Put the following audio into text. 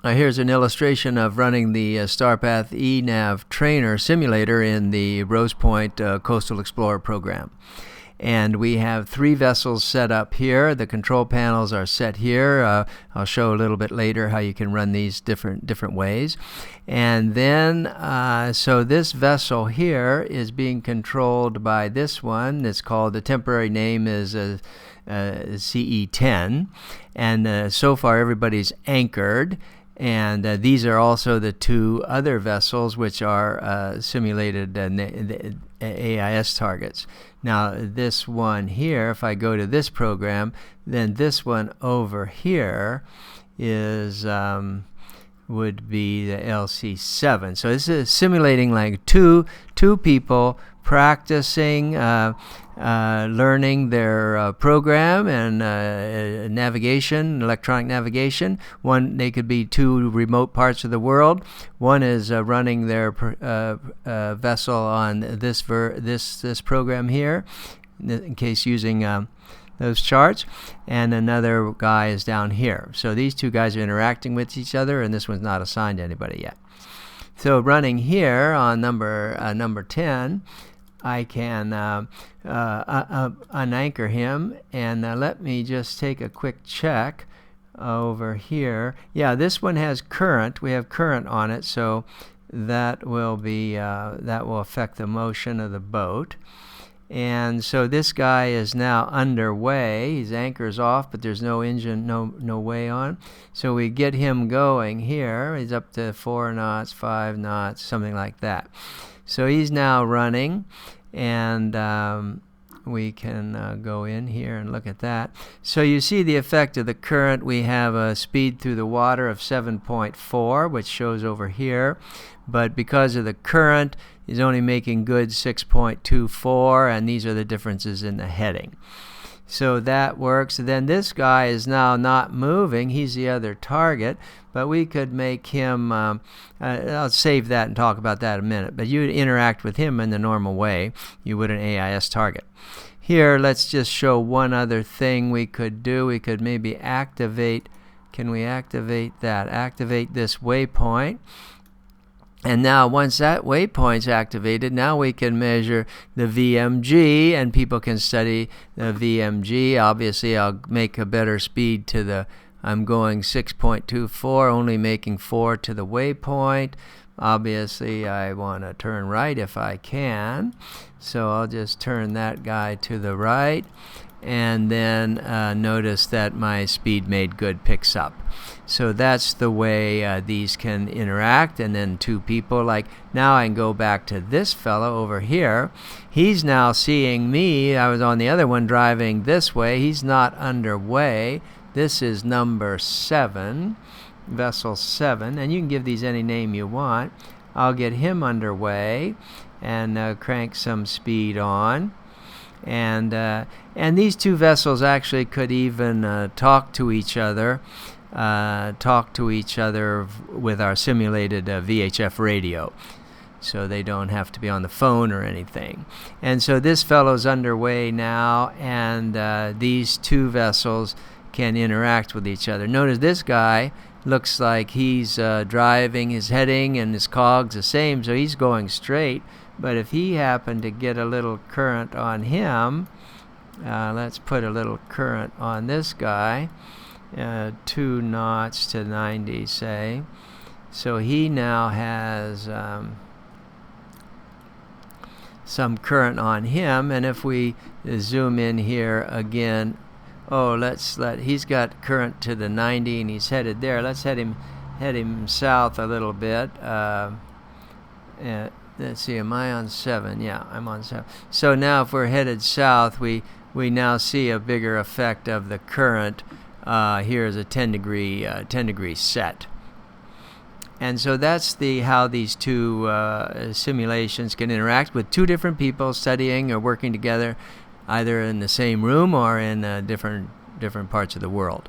Here's an illustration of running the StarPath eNav trainer simulator in the Rose Point Coastal Explorer program. And we have 3 vessels set up here. The control panels are set here. I'll show a little bit later how you can run these different ways. And then, so this vessel here is being controlled by this one. It's called, the temporary name is CE10. And so far everybody's anchored. And these are also the 2 other vessels which are simulated AIS targets. Now this one here, if I go to this program, then this one over here is would be the LC7. So this is simulating like two people practicing learning their program and navigation, electronic navigation. One, they could be 2 remote parts of the world. One is running their vessel on this program here, in case using those charts, and another guy is down here. So these 2 guys are interacting with each other, and this one's not assigned to anybody yet. So running here on number 10, I can unanchor him, and let me just take a quick check over here. Yeah, this one has current. We have current on it, so that will be that will affect the motion of the boat. And so this guy is now underway. His anchor's off, but there's no engine, no way on. So we get him going here. He's up to 4 knots, 5 knots, something like that. So he's now running, and we can go in here and look at that. So you see the effect of the current. We have a speed through the water of 7.4, which shows over here. But because of the current, he's only making good 6.24, and these are the differences in the heading. So that works. And then this guy is now not moving. He's the other target, but we could make him, I'll save that and talk about that in a minute, but you'd interact with him in the normal way you would an AIS target. Here, let's just show one other thing we could do. We could maybe activate, can we activate that? Activate this waypoint. And now once that waypoint's activated, now we can measure the VMG, and people can study the VMG. Obviously, I'll make a better speed to the, I'm going 6.24, only making 4 to the waypoint. Obviously, I want to turn right if I can. So I'll just turn that guy to the right. And then notice that my speed made good picks up. So that's the way these can interact. And then 2 people, like now I can go back to this fellow over here. He's now seeing me. I was on the other one driving this way. He's not underway. This is number 7, vessel 7, and you can give these any name you want. I'll get him underway and crank some speed on. And these 2 vessels actually could even talk to each other with our simulated VHF radio, so they don't have to be on the phone or anything. And so this fellow's underway now, and these 2 vessels can interact with each other. Notice this guy looks like he's driving, his heading and his cogs the same, so he's going straight. But if he happened to get a little current on him, let's put a little current on this guy, 2 knots to 90, say. So he now has some current on him, and if we zoom in here again, he's got current to the 90 and he's headed there. Let's head him south a little bit. Let's see, am I on 7? Yeah, I'm on 7. So now if we're headed south, we now see a bigger effect of the current. Here is a 10 degree set. And so that's how these 2 simulations can interact with 2 different people studying or working together, either in the same room or in different parts of the world.